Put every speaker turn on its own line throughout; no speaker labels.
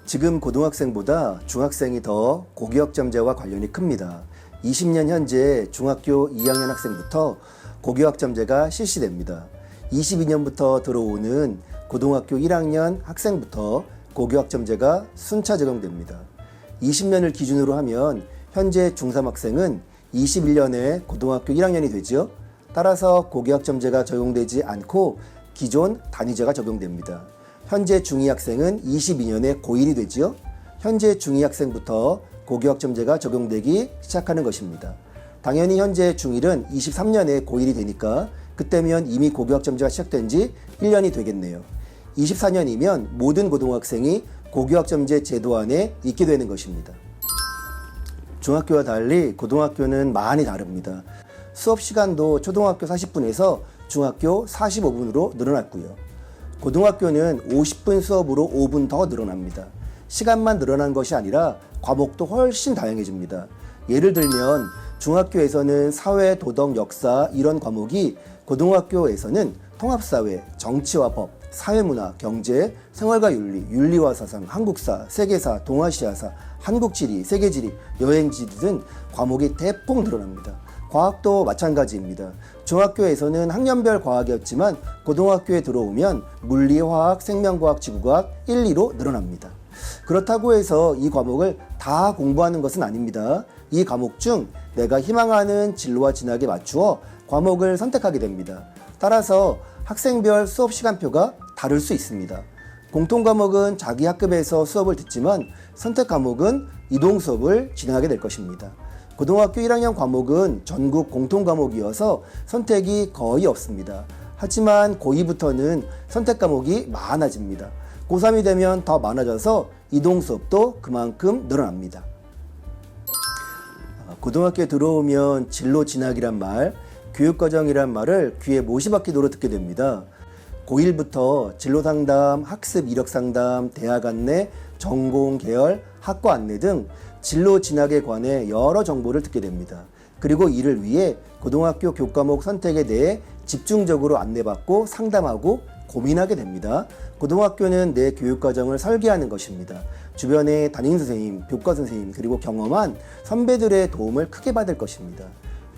지금 고등학생보다 중학생이 더 고교학점제와 관련이 큽니다. 20년 현재 중학교 2학년 학생부터 고교학점제가 실시됩니다. 22년부터 들어오는 고등학교 1학년 학생부터 고교학점제가 순차 적용됩니다. 20년을 기준으로 하면 현재 중3 학생은 21년에 고등학교 1학년이 되죠. 따라서 고교학점제가 적용되지 않고 기존 단위제가 적용됩니다. 현재 중2 학생은 22년에 고1이 되죠. 현재 중2 학생부터 고교학점제가 적용되기 시작하는 것입니다. 당연히 현재 중1은 23년에 고1이 되니까 그때면 이미 고교학점제가 시작된 지 1년이 되겠네요. 24년이면 모든 고등학생이 고교학점제 제도 안에 있게 되는 것입니다. 중학교와 달리 고등학교는 많이 다릅니다. 수업 시간도 초등학교 40분에서 중학교 45분으로 늘어났고요. 고등학교는 50분 수업으로 5분 더 늘어납니다. 시간만 늘어난 것이 아니라 과목도 훨씬 다양해집니다. 예를 들면 중학교에서는 사회, 도덕, 역사 이런 과목이 고등학교에서는 통합사회, 정치와 법, 사회문화, 경제, 생활과 윤리, 윤리와 사상, 한국사, 세계사, 동아시아사, 한국지리, 세계지리, 여행지리 등 과목이 대폭 늘어납니다. 과학도 마찬가지입니다. 중학교에서는 학년별 과학이었지만 고등학교에 들어오면 물리, 화학, 생명과학, 지구과학 1, 2로 늘어납니다. 그렇다고 해서 이 과목을 다 공부하는 것은 아닙니다. 이 과목 중 내가 희망하는 진로와 진학에 맞추어 과목을 선택하게 됩니다. 따라서 학생별 수업 시간표가 다를 수 있습니다. 공통 과목은 자기 학급에서 수업을 듣지만 선택 과목은 이동 수업을 진행하게 될 것입니다. 고등학교 1학년 과목은 전국 공통 과목이어서 선택이 거의 없습니다. 하지만 고2부터는 선택 과목이 많아집니다. 고3이 되면 더 많아져서 이동 수업도 그만큼 늘어납니다. 고등학교에 들어오면 진로 진학이란 말, 교육과정이란 말을 귀에 못이 박히도록 듣게 됩니다. 고1부터 진로 상담, 학습 이력 상담, 대학 안내, 전공, 계열, 학과 안내 등 진로 진학에 관해 여러 정보를 듣게 됩니다. 그리고 이를 위해 고등학교 교과목 선택에 대해 집중적으로 안내받고 상담하고 고민하게 됩니다. 고등학교는 내 교육과정을 설계하는 것입니다. 주변의 담임선생님, 교과선생님, 그리고 경험한 선배들의 도움을 크게 받을 것입니다.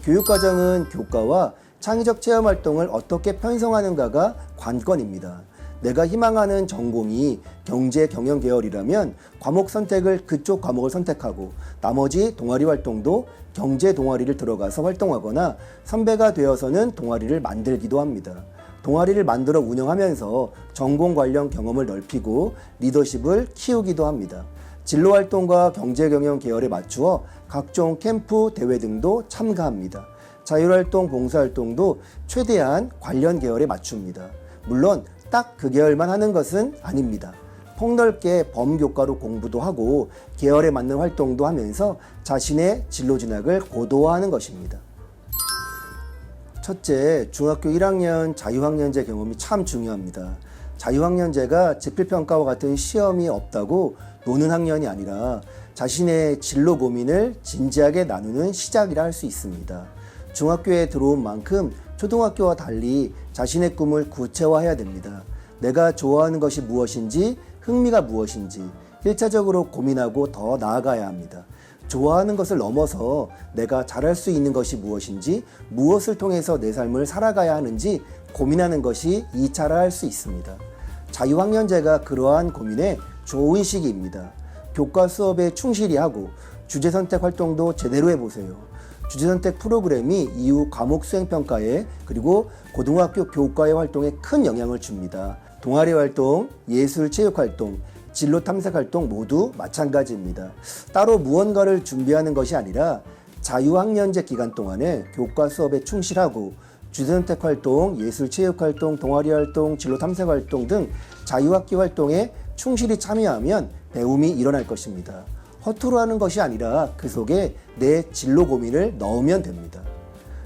교육과정은 교과와 창의적 체험활동을 어떻게 편성하는가가 관건입니다. 내가 희망하는 전공이 경제 경영 계열이라면 과목 선택을 그쪽 과목을 선택하고 나머지 동아리 활동도 경제 동아리를 들어가서 활동하거나 선배가 되어서는 동아리를 만들기도 합니다. 동아리를 만들어 운영하면서 전공 관련 경험을 넓히고 리더십을 키우기도 합니다. 진로 활동과 경제 경영 계열에 맞추어 각종 캠프, 대회 등도 참가합니다. 자율활동, 봉사활동도 최대한 관련 계열에 맞춥니다. 물론 딱 그 계열만 하는 것은 아닙니다. 폭넓게 범교과로 공부도 하고 계열에 맞는 활동도 하면서 자신의 진로 진학을 고도화하는 것입니다. 첫째, 중학교 1학년 자유학년제 경험이 참 중요합니다. 자유학년제가 지필평가와 같은 시험이 없다고 노는 학년이 아니라 자신의 진로 고민을 진지하게 나누는 시작이라 할 수 있습니다. 중학교에 들어온 만큼 초등학교와 달리 자신의 꿈을 구체화해야 됩니다. 내가 좋아하는 것이 무엇인지, 흥미가 무엇인지 1차적으로 고민하고 더 나아가야 합니다. 좋아하는 것을 넘어서 내가 잘할 수 있는 것이 무엇인지, 무엇을 통해서 내 삶을 살아가야 하는지 고민하는 것이 2차라 할 수 있습니다. 자유학년제가 그러한 고민에 좋은 시기입니다. 교과 수업에 충실히 하고 주제 선택 활동도 제대로 해보세요. 주제 선택 프로그램이 이후 과목 수행평가에 그리고 고등학교 교과의 활동에 큰 영향을 줍니다. 동아리 활동, 예술 체육 활동, 진로 탐색 활동 모두 마찬가지입니다. 따로 무언가를 준비하는 것이 아니라 자유학년제 기간 동안에 교과 수업에 충실하고 주제 선택 활동, 예술 체육 활동, 동아리 활동, 진로 탐색 활동 등 자유학기 활동에 충실히 참여하면 배움이 일어날 것입니다. 허투루 하는 것이 아니라 그 속에 내 진로 고민을 넣으면 됩니다.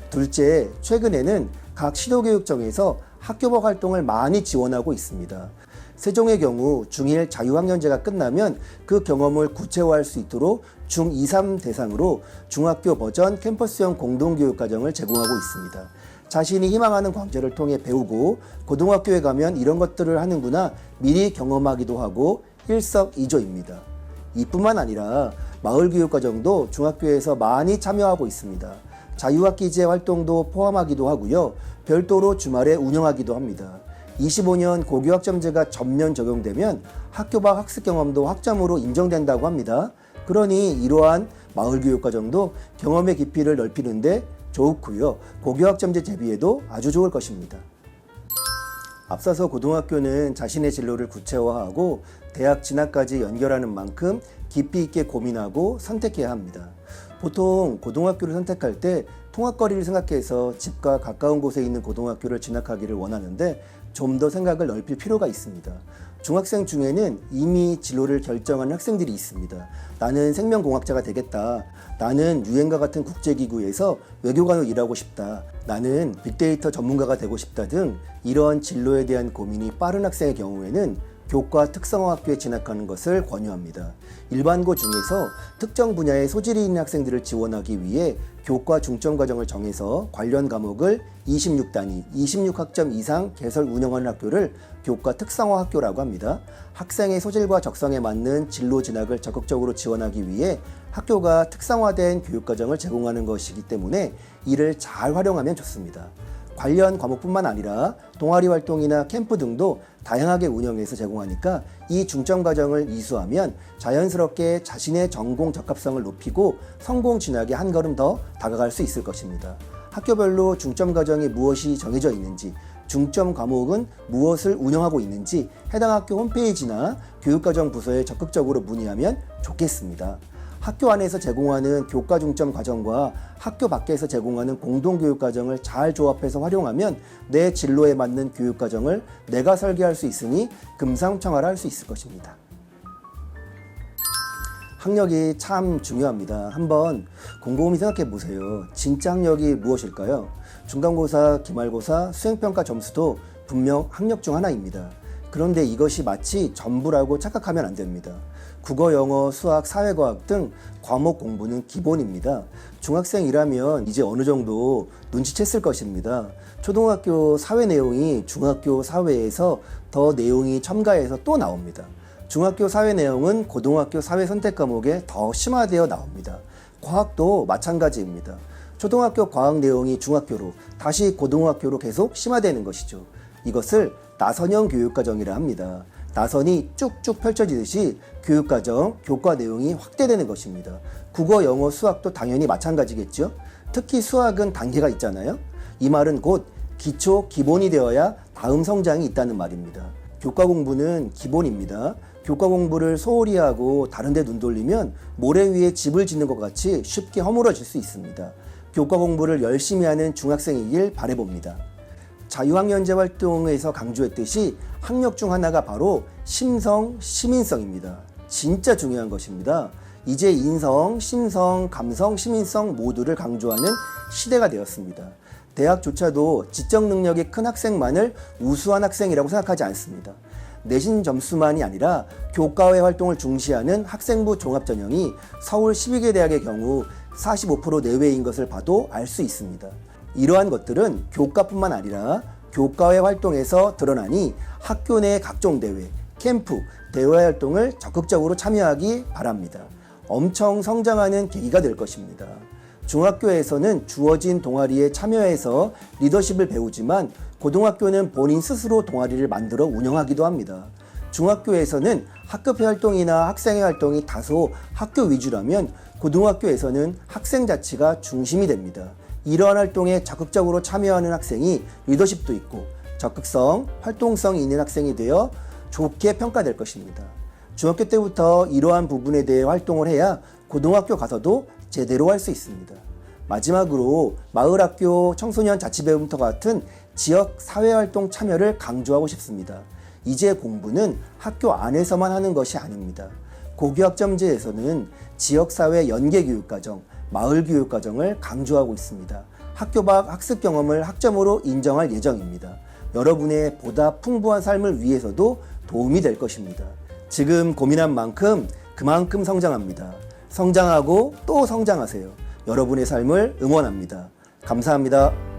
둘째, 최근에는 각 시도교육청에서 학교법 활동을 많이 지원하고 있습니다. 세종의 경우 중1 자유학년제가 끝나면 그 경험을 구체화할 수 있도록 중2, 3 대상으로 중학교 버전 캠퍼스형 공동교육과정을 제공하고 있습니다. 자신이 희망하는 과제를 통해 배우고 고등학교에 가면 이런 것들을 하는구나 미리 경험하기도 하고 일석이조입니다. 이뿐만 아니라 마을교육과정도 중학교에서 많이 참여하고 있습니다. 자유학기제 활동도 포함하기도 하고요. 별도로 주말에 운영하기도 합니다. 25년 고교학점제가 전면 적용되면 학교 밖 학습 경험도 학점으로 인정된다고 합니다. 그러니 이러한 마을교육과정도 경험의 깊이를 넓히는데 좋고요. 고교학점제 대비에도 아주 좋을 것입니다. 앞서서 고등학교는 자신의 진로를 구체화하고 대학 진학까지 연결하는 만큼 깊이 있게 고민하고 선택해야 합니다. 보통 고등학교를 선택할 때 통학거리를 생각해서 집과 가까운 곳에 있는 고등학교를 진학하기를 원하는데 좀 더 생각을 넓힐 필요가 있습니다. 중학생 중에는 이미 진로를 결정한 학생들이 있습니다. 나는 생명공학자가 되겠다. 나는 유엔과 같은 국제기구에서 외교관으로 일하고 싶다. 나는 빅데이터 전문가가 되고 싶다 등 이러한 진로에 대한 고민이 빠른 학생의 경우에는 교과 특성화학교에 진학하는 것을 권유합니다. 일반고 중에서 특정 분야의 소질이 있는 학생들을 지원하기 위해 교과 중점 과정을 정해서 관련 과목을 26단위, 26학점 이상 개설 운영하는 학교를 교과 특성화 학교라고 합니다. 학생의 소질과 적성에 맞는 진로 진학을 적극적으로 지원하기 위해 학교가 특성화된 교육과정을 제공하는 것이기 때문에 이를 잘 활용하면 좋습니다. 관련 과목뿐만 아니라 동아리 활동이나 캠프 등도 다양하게 운영해서 제공하니까 이 중점 과정을 이수하면 자연스럽게 자신의 전공 적합성을 높이고 성공 진학에 한 걸음 더 다가갈 수 있을 것입니다. 학교별로 중점 과정이 무엇이 정해져 있는지, 중점 과목은 무엇을 운영하고 있는지 해당 학교 홈페이지나 교육과정 부서에 적극적으로 문의하면 좋겠습니다. 학교 안에서 제공하는 교과 중점 과정과 학교 밖에서 제공하는 공동교육 과정을 잘 조합해서 활용하면 내 진로에 맞는 교육 과정을 내가 설계할 수 있으니 금상첨화를 할 수 있을 것입니다. 학력이 참 중요합니다. 한번 곰곰이 생각해 보세요. 진짜 학력이 무엇일까요? 중간고사, 기말고사, 수행평가 점수도 분명 학력 중 하나입니다. 그런데 이것이 마치 전부라고 착각하면 안 됩니다. 국어, 영어, 수학, 사회과학 등 과목 공부는 기본입니다. 중학생이라면 이제 어느 정도 눈치챘을 것입니다. 초등학교 사회 내용이 중학교 사회에서 더 내용이 첨가해서 또 나옵니다. 중학교 사회 내용은 고등학교 사회 선택 과목에 더 심화되어 나옵니다. 과학도 마찬가지입니다. 초등학교 과학 내용이 중학교로 다시 고등학교로 계속 심화되는 것이죠. 이것을 나선형 교육과정이라 합니다. 나선이 쭉쭉 펼쳐지듯이 교육과정, 교과 내용이 확대되는 것입니다. 국어, 영어, 수학도 당연히 마찬가지겠죠. 특히 수학은 단계가 있잖아요. 이 말은 곧 기초, 기본이 되어야 다음 성장이 있다는 말입니다. 교과 공부는 기본입니다. 교과 공부를 소홀히 하고 다른 데 눈 돌리면 모래 위에 집을 짓는 것 같이 쉽게 허물어질 수 있습니다. 교과 공부를 열심히 하는 중학생이길 바라봅니다. 자유학년제 활동에서 강조했듯이 학력 중 하나가 바로 심성, 시민성입니다. 진짜 중요한 것입니다. 이제 인성, 심성, 감성, 시민성 모두를 강조하는 시대가 되었습니다. 대학조차도 지적 능력이 큰 학생만을 우수한 학생이라고 생각하지 않습니다. 내신 점수만이 아니라 교과외 활동을 중시하는 학생부 종합전형이 서울 12개 대학의 경우 45% 내외인 것을 봐도 알 수 있습니다. 이러한 것들은 교과뿐만 아니라 교과외 활동에서 드러나니 학교 내 각종 대회, 캠프, 대외 활동을 적극적으로 참여하기 바랍니다. 엄청 성장하는 계기가 될 것입니다. 중학교에서는 주어진 동아리에 참여해서 리더십을 배우지만 고등학교는 본인 스스로 동아리를 만들어 운영하기도 합니다. 중학교에서는 학급회 활동이나 학생회 활동이 다소 학교 위주라면 고등학교에서는 학생 자치가 중심이 됩니다. 이러한 활동에 적극적으로 참여하는 학생이 리더십도 있고 적극성, 활동성이 있는 학생이 되어 좋게 평가될 것입니다. 중학교 때부터 이러한 부분에 대해 활동을 해야 고등학교 가서도 제대로 할 수 있습니다. 마지막으로 마을학교, 청소년 자치배움터 같은 지역 사회활동 참여를 강조하고 싶습니다. 이제 공부는 학교 안에서만 하는 것이 아닙니다. 고교학점제에서는 지역사회 연계교육과정, 마을교육과정을 강조하고 있습니다. 학교 밖 학습 경험을 학점으로 인정할 예정입니다. 여러분의 보다 풍부한 삶을 위해서도 도움이 될 것입니다. 지금 고민한 만큼 그만큼 성장합니다. 성장하고 또 성장하세요. 여러분의 삶을 응원합니다. 감사합니다.